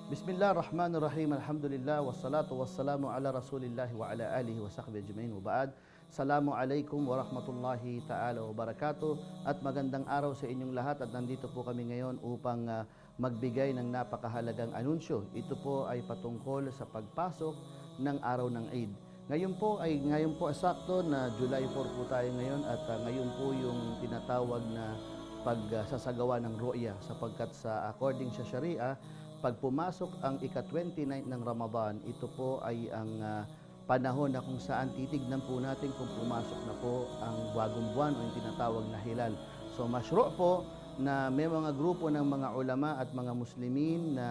Bismillahirrahmanirrahim. Alhamdulillah wassalatu wassalamu ala Rasulillah wa ala alihi wa sahbihi ajma'in. Wa ba'd. Assalamualaikum warahmatullahi ta'ala wabarakatuh. At magandang araw sa inyong lahat. At nandito po kami ngayon upang magbigay ng napakahalagang anunsyo. Ito po ay patungkol sa pagpasok ng araw ng Eid. Ngayon po sakto na July 4 po tayo ngayon at ngayon po yung tinatawag na pagsasagawa ng ru'ya, sapagkat sa according sa Sharia, pag pumasok ang ika-29 ng Ramadan, ito po ay ang panahon na kung saan titignan po natin kung pumasok na po ang bagong buwan o yung tinatawag na hilal. So masyru' po na may mga grupo ng mga ulama at mga muslimin na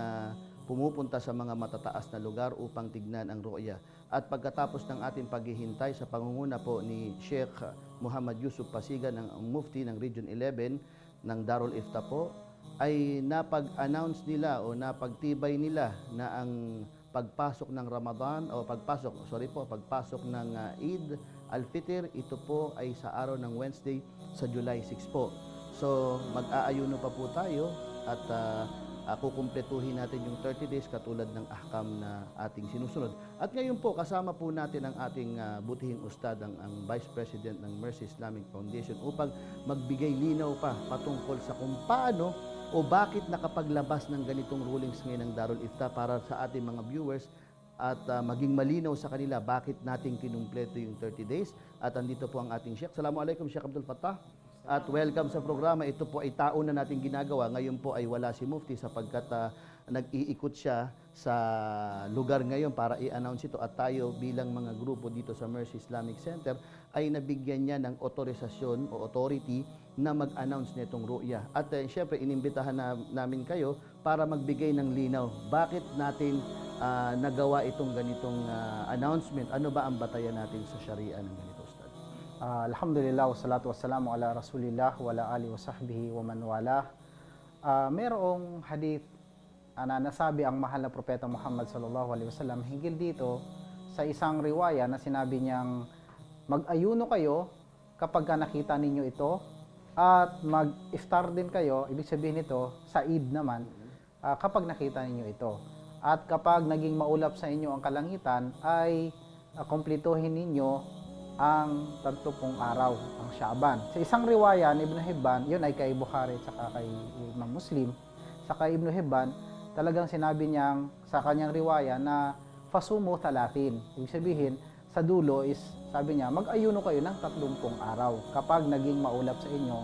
pumupunta sa mga matataas na lugar upang tignan ang ru'ya. At pagkatapos ng ating paghihintay sa pangunguna po ni Sheikh Muhammad Yusuf Pasiga ng Mufti ng Region 11 ng Darul Ifta po, ay napag-announce nila o napagtibay nila na ang pagpasok ng Ramadan o pagpasok ng Eid al-Fitr, ito po ay sa araw ng Wednesday sa July 6 po. So mag-aayuno pa po tayo at kukumpletuhin natin yung 30 days katulad ng ahkam na ating sinusunod. At ngayon po kasama po natin ang ating butihing ustad, ang Vice President ng Mercy Islamic Foundation, upang magbigay linaw pa patungkol sa kung paano o bakit nakapaglabas ng ganitong rulings ngayon ng Darul Ifta para sa ating mga viewers at maging malinaw sa kanila bakit natin kinumpleto yung 30 days. At andito po ang ating Sheikh. Assalamualaikum Sheikh Abdul Fattah. At welcome sa programa. Ito po ay taon na natin ginagawa. Ngayon po ay wala si Mufti sapagkat nag-iikot siya sa lugar ngayon para i-announce ito. At tayo bilang mga grupo dito sa Mercy Islamic Center ay nabigyan niya ng otorisasyon o authority na mag-announce nitong ru'ya. At syempre inimbitahan namin kayo para magbigay ng linaw. Bakit natin nagawa itong ganitong announcement? Ano ba ang batayan natin sa Sharia ng ganito, Ustad? Alhamdulillah, wassalatu wassalamu ala Rasulillah wa ala alihi wa sahbihi wa man wala. Mayroong hadith na nasabi ang mahal na propeta Muhammad sallallahu alaihi wasallam hinggil dito sa isang riwaya na sinabi niyang mag-ayuno kayo kapag nakita ninyo ito at mag-iftar din kayo, ibig sabihin nito sa Eid naman, kapag nakita ninyo ito. At kapag naging maulap sa inyo ang kalangitan ay kumplituhin ninyo ang 30 araw, ang Sha'ban. Sa isang riwaya ni Ibn Hibban, yun ay kay Bukhari at kay Imam Muslim, sa kay Ibn Hibban, talagang sinabi niyang sa kanyang riwaya na fasumu talatin. Ibig sabihin, sa dulo is, sabi niya, mag-ayuno kayo ng 30 araw kapag naging maulap sa inyo.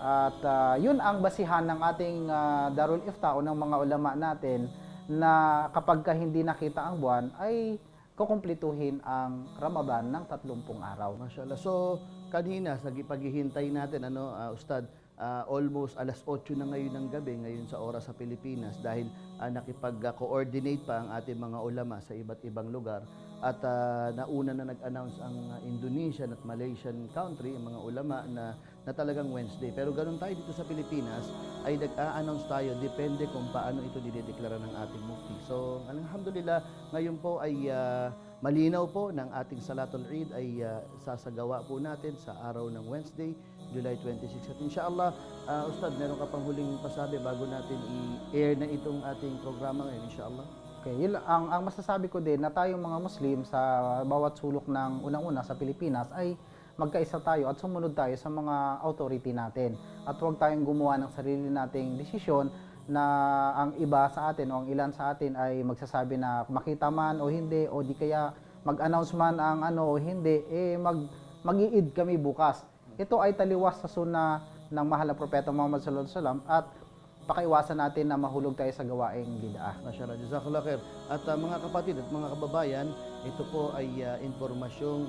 At yun ang basihan ng ating Darul Ifta o ng mga ulama natin na kapag hindi nakita ang buwan ay kukumplituhin ang Ramadan ng 30 araw. Mashallah. So, kanina, sa paghihintay natin, Ustad, almost alas 8 na ngayon ng gabi, ngayon sa oras sa Pilipinas, dahil nakipag-coordinate pa ang ating mga ulama sa iba't ibang lugar. At nauna na nag-announce ang Indonesian at Malaysian country, ang mga ulama na talagang Wednesday. Pero ganun tayo dito sa Pilipinas, ay nag-a-announce tayo, depende kung paano ito dideklara ng ating mufti. So, alhamdulillah, ngayon po ay malinaw po ng ating Salatul Eid ay sasagawa po natin sa araw ng Wednesday, July 26. At inshallah, Ustad, meron ka pang huling pasabi bago natin i-air na itong ating programa ngayon, inshallah? Okay, ang masasabi ko din na tayong mga Muslim sa bawat sulok ng unang-una sa Pilipinas ay magkaisa tayo at sumunod tayo sa mga authority natin. At huwag tayong gumawa ng sarili nating desisyon na ang iba sa atin o ang ilan sa atin ay magsasabi na makita man o hindi o di kaya mag-announce man ang ano o hindi, mag-iid kami bukas. Ito ay taliwas sa sunna ng mahal na propeta Muhammad sallallahu alaihi wasallam at pakaiwasan natin na mahulog tayo sa gawaing bid'ah. Mashallah, jazakallah khair. At mga kapatid at mga kababayan, ito po ay impormasyong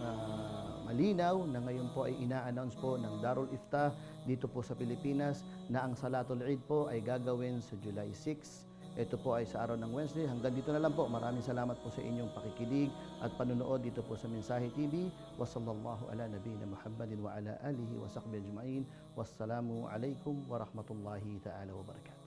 malinaw na ngayon po ay ina-announce po ng Darul Ifta dito po sa Pilipinas na ang Salatul Eid po ay gagawin sa July 6. Ito po ay sa araw ng Wednesday. Hanggang dito na lang po. Maraming salamat po sa inyong pakikinig at panunood dito po sa Mensahe TV. Wa sallallahu ala nabiyina Muhammadin wa ala alihi wa sahbihi ajma'in. Wassalamu alaikum wa rahmatullahi ta'ala wa barakatuh.